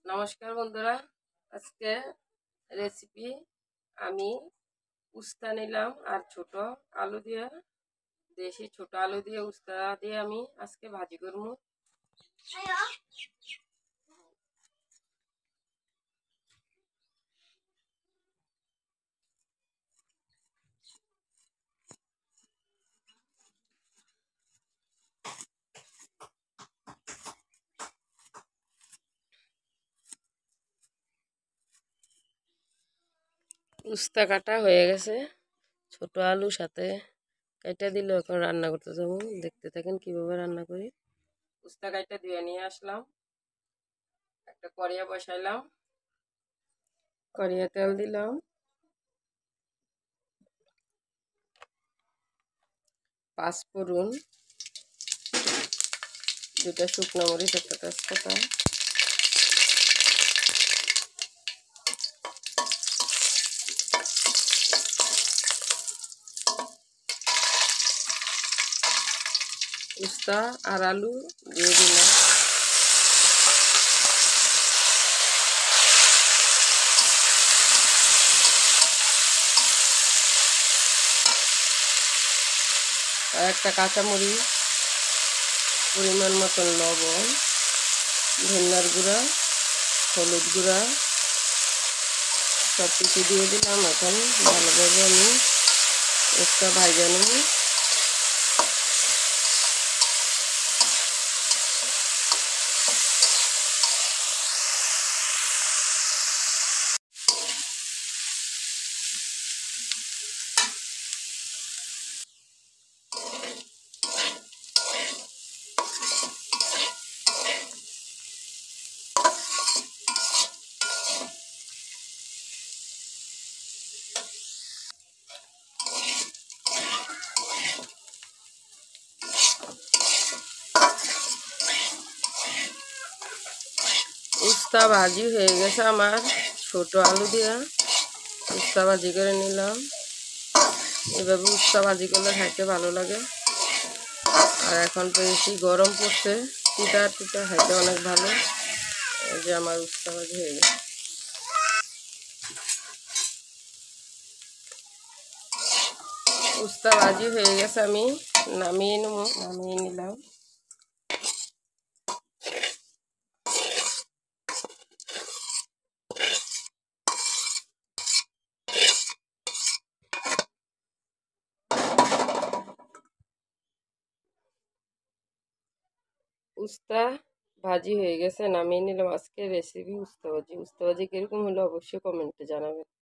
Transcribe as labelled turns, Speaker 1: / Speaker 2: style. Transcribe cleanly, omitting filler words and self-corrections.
Speaker 1: নমস্কার বন্ধুরা, আজকে রেসিপি আমি উস্তা নিলাম আর ছোট আলু দিয়ে, দেশি ছোট আলু দিয়ে উস্তা দিয়ে আমি আজকে ভাজি করবো। উস্তা কাটা হয়ে গেছে, ছোট আলু সাথে কাইটা দিল। এখন রান্না করতে যাবো, দেখতে থাকেন কিভাবে রান্না করি। উস্তা কাইটা দিয়ে নিয়ে আসলাম, একটা কড়িয়া বসাইলাম, কড়িয়া তেল দিলাম, পাঁচফোড়ন, দুটা শুকনো মরিচ, একটা তেজপাতা, উস্তা আর আলু দিয়ে দিলাম। আর একটা কাঁচামরিচ, পরিমাণ মতন লবণ, ধনিয়ার গুঁড়া, হলুদ গুঁড়া সব কিছু দিয়ে দিলাম। এখন ভালোভাবে আমি উস্তা ভাজা নেব। উস্তা ভাজি হয়ে গেছে আমার, ছোট আলু দিয়া উস্তা ভাজি করে নিলাম। এভাবে উস্তা ভাজি করলে খাইতে ভালো লাগে। আর এখন তো বেশি গরম পড়ছে, পিঠা পিঠা খাইতে অনেক ভালো। এই যে আমার উস্তা ভাজি হয়ে গেছে। উস্তা ভাজি হয়ে গেছে, আমি নামিয়ে নেব। নামিয়ে নিলাম। উস্তা ভাজি হয়ে গেছে, নামিয়ে নিলাম। আজকে রেসিপি উস্তা ভাজি। উস্তা ভাজি কিরকম হলো অবশ্যই কমেন্টে জানাবেন।